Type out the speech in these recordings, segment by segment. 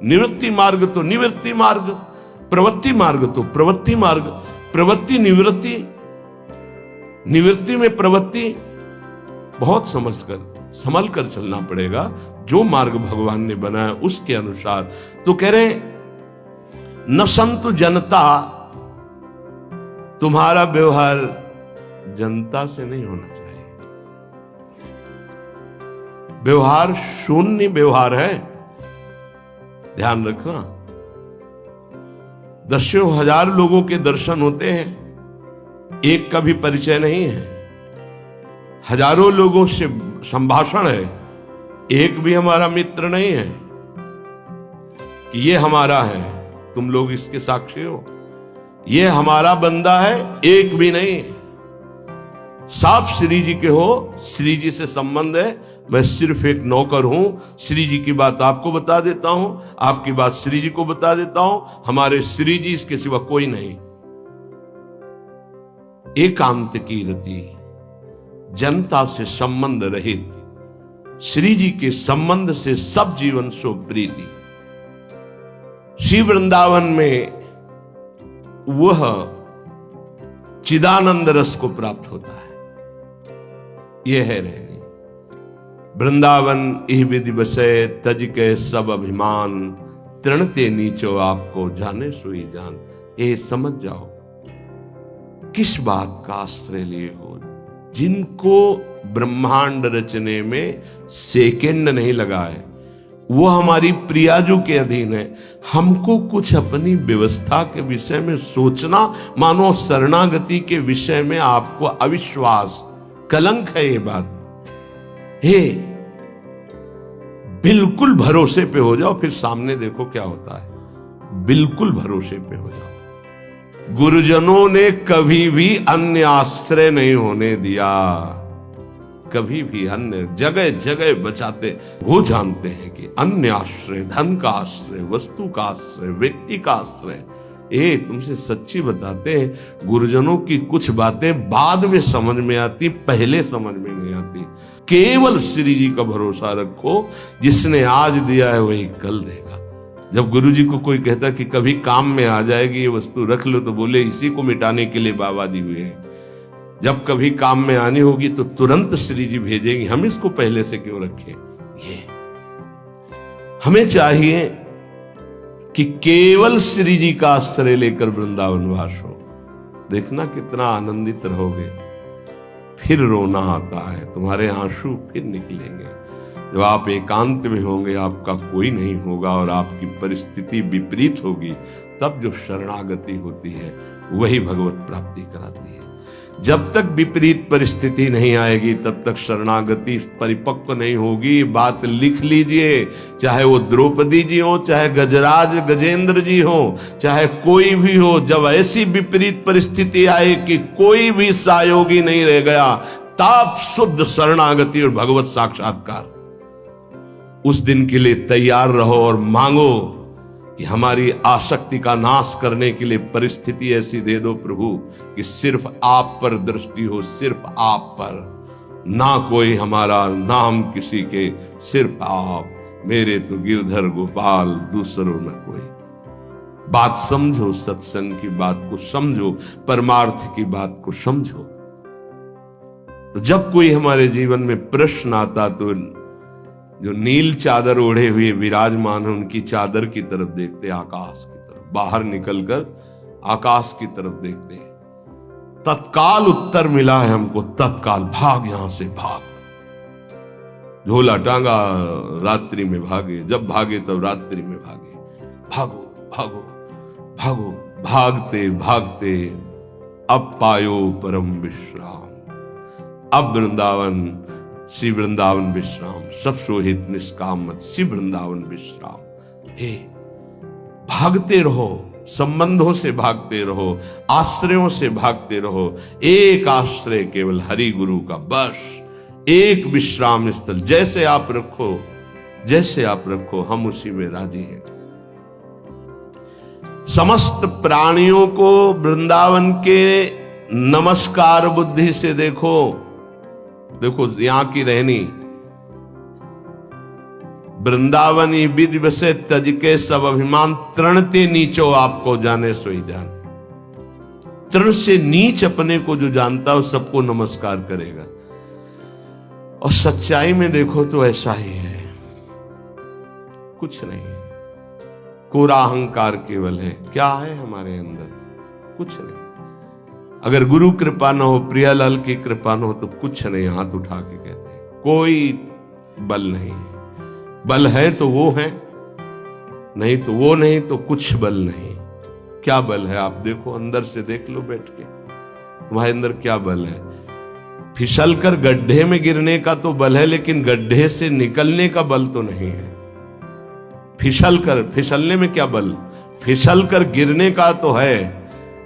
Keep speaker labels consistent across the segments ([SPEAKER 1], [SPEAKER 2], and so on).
[SPEAKER 1] निवृत्ति मार्ग तो निवृत्ति मार्ग, प्रवृत्ति मार्ग तो प्रवृत्ति मार्ग, प्रवृत्ति निवृत्ति, निवृत्ति में प्रवृत्ति। बहुत समझकर संभल कर चलना पड़ेगा। जो मार्ग भगवान ने बनाया उसके अनुसार। तो कह रहे न संतु जनता, तुम्हारा व्यवहार जनता से नहीं होना चाहिए। व्यवहार शून्य व्यवहार है, ध्यान रखना। दसियों हजार लोगों के दर्शन होते हैं, एक का भी परिचय नहीं है। हजारों लोगों से संभाषण है, एक भी हमारा मित्र नहीं है कि ये हमारा है, तुम लोग इसके साक्षी हो। ये हमारा बंदा है, एक भी नहीं। साफ श्री जी के हो, श्री जी से संबंध है, मैं सिर्फ एक नौकर हूं। श्री जी की बात आपको बता देता हूं, आपकी बात श्री जी को बता देता हूं। हमारे श्री जी, इसके सिवा कोई नहीं। एकांत की रति, जनता से संबंध रहित, श्री जी के संबंध से सब जीवन सो प्रीति। श्री वृंदावन में वह चिदानंद रस को प्राप्त होता है। यह है रहनी। वृंदावन इह विधि बसे, तज के सब अभिमान, तृणते नीचो आपको जाने सोई जान। ये समझ जाओ किस बात का आश्रय लिए हो। जिनको ब्रह्मांड रचने में सेकंड नहीं लगा है, वो हमारी प्रियाजू के अधीन है। हमको कुछ अपनी व्यवस्था के विषय में सोचना, मानो शरणागति के विषय में आपको अविश्वास, कलंक है ये बात। हे, बिल्कुल भरोसे पे हो जाओ, फिर सामने देखो क्या होता है। बिल्कुल भरोसे पे हो जाओ। गुरुजनों ने कभी भी अन्य आश्रय नहीं होने दिया, कभी भी अन्य जगह जगह बचाते। वो जानते हैं कि अन्य आश्रय, धन का आश्रय, वस्तु का आश्रय, व्यक्ति का आश्रय, ये तुमसे सच्ची बताते हैं। गुरुजनों की कुछ बातें बाद में समझ में आती, पहले समझ में नहीं आती। केवल श्री जी का भरोसा रखो, जिसने आज दिया है वही कल देगा। जब गुरु जी को कोई कहता कि कभी काम में आ जाएगी ये वस्तु, रख लो, तो बोले इसी को मिटाने के लिए बाबा जी हुए हैं। जब कभी काम में आनी होगी तो तुरंत श्री जी भेजेंगे, हम इसको पहले से क्यों रखें। ये हमें चाहिए कि केवल श्री जी का आश्रय लेकर वृंदावन वास हो। देखना कितना आनंदित रहोगे। फिर रोना आता है, तुम्हारे आंसू फिर निकलेंगे। जब आप एकांत में होंगे, आपका कोई नहीं होगा और आपकी परिस्थिति विपरीत होगी, तब जो शरणागति होती है वही भगवत प्राप्ति कराती है। जब तक विपरीत परिस्थिति नहीं आएगी तब तक शरणागति परिपक्व नहीं होगी। बात लिख लीजिए, चाहे वो द्रौपदी जी हो, चाहे गजराज गजेंद्र जी हो, चाहे कोई भी हो। जब ऐसी विपरीत परिस्थिति आए कि कोई भी सहयोगी नहीं रह गया, तब शुद्ध शरणागति और भगवत साक्षात्कार। उस दिन के लिए तैयार रहो और मांगो कि हमारी आसक्ति का नाश करने के लिए परिस्थिति ऐसी दे दो प्रभु कि सिर्फ आप पर दृष्टि हो, सिर्फ आप पर, ना कोई हमारा, ना हम किसी के, सिर्फ आप। मेरे तो गिरधर गोपाल, दूसरों न कोई। बात समझो, सत्संग की बात को समझो, परमार्थ की बात को समझो। तो जब कोई हमारे जीवन में प्रश्न आता तो जो नील चादर ओढ़े हुए विराजमान है, उनकी चादर की तरफ देखते, आकाश की तरफ। बाहर निकलकर आकाश की तरफ देखते हैं। तत्काल उत्तर मिला है हमको, तत्काल भाग, यहां से भाग। झोला टांगा, रात्रि में भागे, जब भागे तब रात्रि में भागे। भागो भागो भागो, भागते भागते अब पायो परम विश्राम। अब वृंदावन, श्री वृंदावन विश्राम, सब शोहित निष्काम मत, श्री वृंदावन विश्राम। हे, भागते रहो, संबंधों से भागते रहो, आश्रयों से भागते रहो। एक आश्रय केवल हरि गुरु का, बस एक विश्राम स्थल। जैसे आप रखो, जैसे आप रखो, हम उसी में राजी हैं। समस्त प्राणियों को वृंदावन के नमस्कार बुद्धि से देखो। देखो यहां की रहनी, वृंदावनी विधि बसे तज के सब अभिमान, तृणते नीचो आपको जाने सोई जान। तृण से नीच अपने को जो जानता है सबको नमस्कार करेगा। और सच्चाई में देखो तो ऐसा ही है, कुछ नहीं है, कोरा अहंकार केवल है। क्या है हमारे अंदर? कुछ नहीं। अगर गुरु कृपा न हो, प्रियालाल की कृपा न हो तो कुछ नहीं। हाथ उठा के कहते हैं कोई बल नहीं है। बल है तो वो है, नहीं तो वो नहीं, तो कुछ बल नहीं। क्या बल है? आप देखो, अंदर से देख लो बैठ के, तुम्हारे अंदर क्या बल है। फिसल कर गड्ढे में गिरने का तो बल है, लेकिन गड्ढे से निकलने का बल तो नहीं है। फिसलने में क्या बल? फिसल कर गिरने का तो है,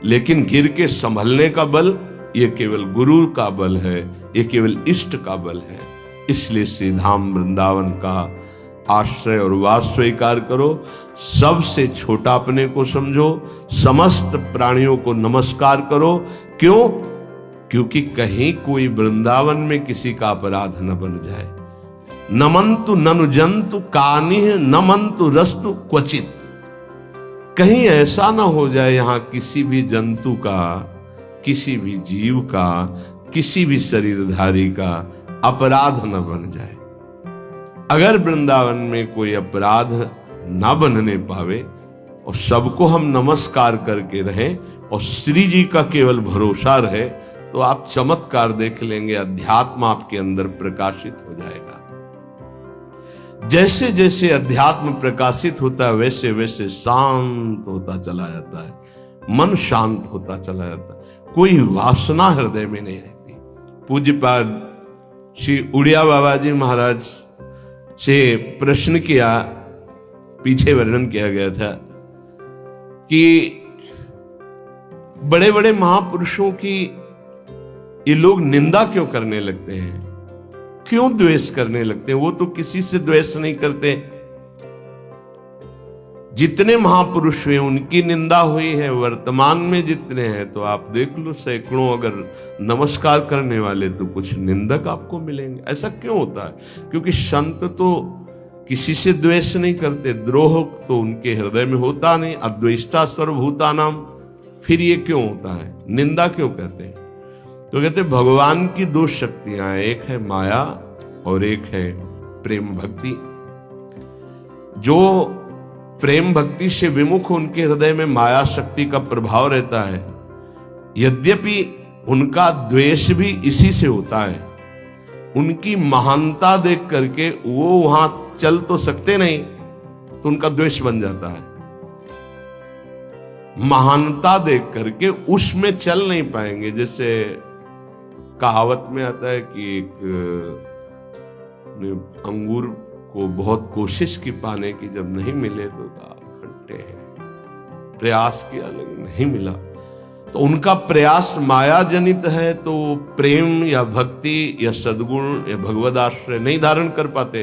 [SPEAKER 1] लेकिन गिर के संभलने का बल ये केवल गुरु का बल है, ये केवल इष्ट का बल है। इसलिए श्री धाम वृंदावन का आश्रय और वास स्वीकार करो। सबसे छोटा अपने को समझो, समस्त प्राणियों को नमस्कार करो। क्यों? क्योंकि कहीं कोई वृंदावन में किसी का अपराध न बन जाए। नमंतु ननु जंतु कानिह नमंतु रस्तु क्वचित। कहीं ऐसा ना हो जाए यहां किसी भी जंतु का, किसी भी जीव का, किसी भी शरीरधारी का अपराध न बन जाए। अगर वृंदावन में कोई अपराध ना बनने पावे और सबको हम नमस्कार करके रहें और श्री जी का केवल भरोसा रहे, तो आप चमत्कार देख लेंगे। अध्यात्म आपके अंदर प्रकाशित हो जाएगा। जैसे जैसे अध्यात्म प्रकाशित होता है, वैसे वैसे शांत होता चला जाता है, मन शांत होता चला जाता है, कोई वासना हृदय में नहीं रहती। पूज्यपाद श्री उड़िया बाबा जी महाराज से प्रश्न किया, पीछे वर्णन किया गया था कि बड़े बड़े महापुरुषों की ये लोग निंदा क्यों करने लगते हैं, क्यों द्वेष करने लगते हैं? वो तो किसी से द्वेष नहीं करते। जितने महापुरुष हुए उनकी निंदा हुई है, वर्तमान में जितने हैं तो आप देख लो सैकड़ों अगर नमस्कार करने वाले तो कुछ निंदक आपको मिलेंगे। ऐसा क्यों होता है? क्योंकि संत तो किसी से द्वेष नहीं करते, द्रोह तो उनके हृदय में होता नहीं। अद्वेष्टा सर्वभूतानाम, फिर ये क्यों होता है? निंदा क्यों करते हैं? तो कहते भगवान की दो शक्तियां हैं, एक है माया और एक है प्रेम भक्ति। जो प्रेम भक्ति से विमुख, उनके हृदय में माया शक्ति का प्रभाव रहता है। यद्यपि उनका द्वेष भी इसी से होता है। उनकी महानता देख करके वो वहां चल तो सकते नहीं, तो उनका द्वेष बन जाता है। महानता देख करके उसमें चल नहीं पाएंगे। जैसे कहावत में आता है कि एक अंगूर को बहुत कोशिश की पाने की, जब नहीं मिले तो खट्टे हैं, प्रयास किया लेकिन नहीं मिला। तो उनका प्रयास माया जनित है, तो प्रेम या भक्ति या सद्गुण या भगवद आश्रय नहीं धारण कर पाते,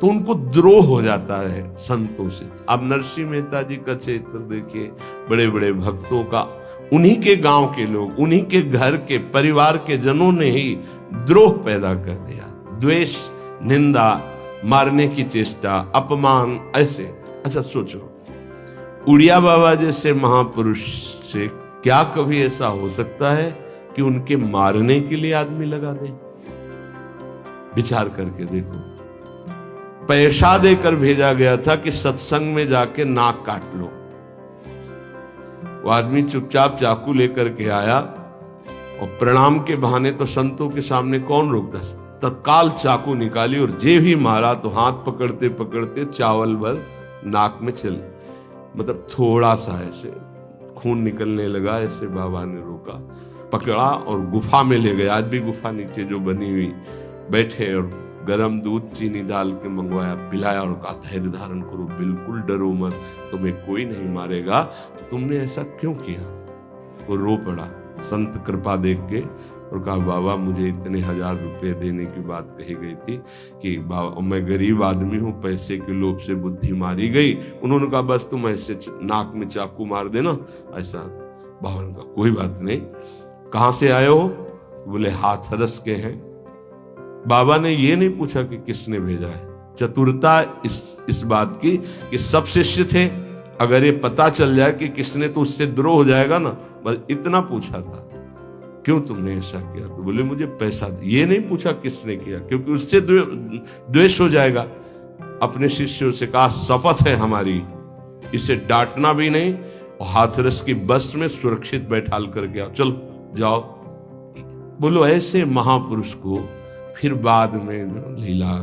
[SPEAKER 1] तो उनको द्रोह हो जाता है संतों से। अब नरसिंह मेहता जी का चरित्र देखिए, बड़े बड़े भक्तों का, उन्हीं के गांव के लोग, उन्हीं के घर के परिवार के जनों ने ही द्रोह पैदा कर दिया। द्वेष, निंदा, मारने की चेष्टा, अपमान, ऐसे। अच्छा सोचो, उड़िया बाबा जैसे महापुरुष से क्या कभी ऐसा हो सकता है कि उनके मारने के लिए आदमी लगा दे? विचार करके देखो। पैसा देकर भेजा गया था कि सत्संग में जाके नाक काट लो। वो आदमी चुपचाप चाकू लेकर के आया और प्रणाम के बहाने तो संतों के सामने कौन रोकता? तत्काल चाकू निकाली और जे भी मारा तो हाथ पकड़ते पकड़ते चावल भर नाक में चल, मतलब थोड़ा सा ऐसे खून निकलने लगा। ऐसे बाबा ने रोका, पकड़ा और गुफा में ले गए। आज भी गुफा नीचे जो बनी हुई, बैठे और गरम दूध चीनी डाल के मंगवाया, पिलाया और कहा धैर्य धारण करो, बिल्कुल डरो मत, तुम्हें कोई नहीं मारेगा। तुमने ऐसा क्यों किया? वो रो पड़ा संत कृपा देख के और कहा बाबा मुझे इतने 1000 रुपए देने की बात कही गई थी कि बाबा मैं गरीब आदमी हूँ, पैसे के लोभ से बुद्धि मारी गई। उन्होंने कहा बस तुम ऐसे नाक में चाकू मार देना। ऐसा बाबा ने कहा कोई बात नहीं। कहाँ से आए हो? बोले हाथरस के हैं। बाबा ने ये नहीं पूछा कि किसने भेजा है, चतुरता इस बात की कि सब शिष्य थे, अगर ये पता चल जाए कि किसने तो उससे द्रोह हो जाएगा ना, बस इतना पूछा था, क्यों तुमने ऐसा किया? तो बोले मुझे पैसा दे। ये नहीं पूछा किसने किया, क्योंकि उससे द्वेष हो जाएगा। अपने शिष्यों से कहा शपथ है हमारी, इसे डांटना भी नहीं, और हाथरस की बस में सुरक्षित बैठाल करके आओ, चलो जाओ। बोलो ऐसे महापुरुष को फिर बाद में लीला,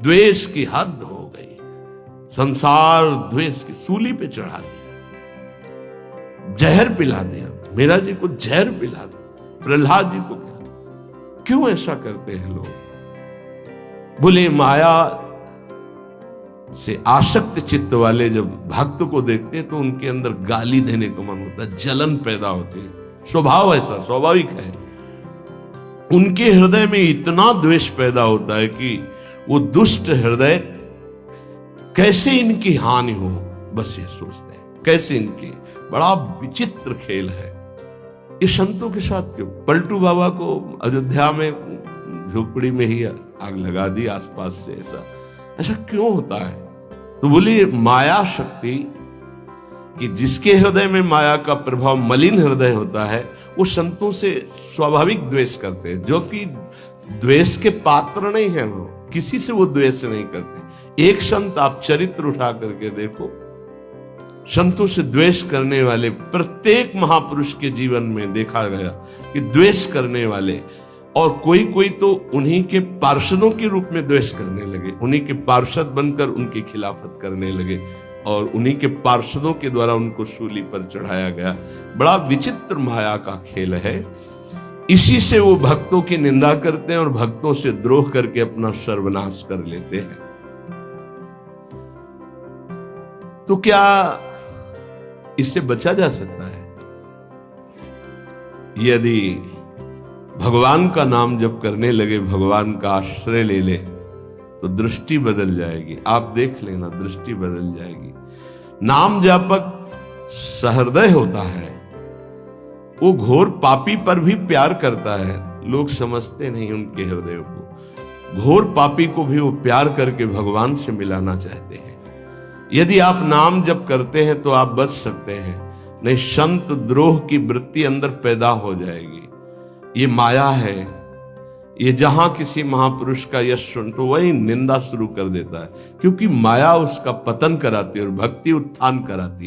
[SPEAKER 1] द्वेष की हद हो गई, संसार द्वेष की सूली पे चढ़ा दिया, जहर पिला दिया। मीरा जी को जहर पिला दिया, प्रहलाद जी को क्या? क्यों ऐसा करते हैं लोग? बोले माया से आसक्त चित्त वाले जब भक्त को देखते हैं तो उनके अंदर गाली देने का मन होता है, जलन पैदा होती है। स्वभाव ऐसा स्वाभाविक है। उनके हृदय में इतना द्वेष पैदा होता है कि वो दुष्ट हृदय कैसे इनकी हानि हो, बस ये सोचते हैं कैसे इनकी। बड़ा विचित्र खेल है ये संतों के साथ। क्यों पलटू बाबा को अयोध्या में झोपड़ी में ही आग लगा दी आसपास से, ऐसा क्यों होता है? तो बोलिए माया शक्ति कि जिसके हृदय में माया का प्रभाव, मलिन हृदय होता है, वो संतों से स्वाभाविक द्वेष करते हैं, जो कि द्वेष के पात्र नहीं है। वो किसी से वो द्वेष नहीं करते। एक संत आप चरित्र उठा करके देखो, संतों से द्वेष करने वाले प्रत्येक महापुरुष के जीवन में देखा गया कि द्वेष करने वाले, और कोई कोई तो उन्हीं के पार्षदों के रूप में द्वेष करने लगे, उन्हीं के पार्षद बनकर उनकी खिलाफत करने लगे, और उन्हीं के पार्षदों के द्वारा उनको सूली पर चढ़ाया गया। बड़ा विचित्र माया का खेल है। इसी से वो भक्तों की निंदा करते हैं और भक्तों से द्रोह करके अपना सर्वनाश कर लेते हैं। तो क्या इससे बचा जा सकता है? यदि भगवान का नाम जप करने लगे, भगवान का आश्रय ले ले, तो दृष्टि बदल जाएगी। आप देख लेना, दृष्टि बदल जाएगी। नाम जापक सहृदय होता है, वो घोर पापी पर भी प्यार करता है। लोग समझते नहीं उनके हृदय को। घोर पापी को भी वो प्यार करके भगवान से मिलाना चाहते हैं। यदि आप नाम जप करते हैं तो आप बच सकते हैं, नहीं संत द्रोह की वृत्ति अंदर पैदा हो जाएगी। ये माया है। ये जहां किसी महापुरुष का यश सुन तो वही निंदा शुरू कर देता है, क्योंकि माया उसका पतन कराती है और भक्ति उत्थान कराती है।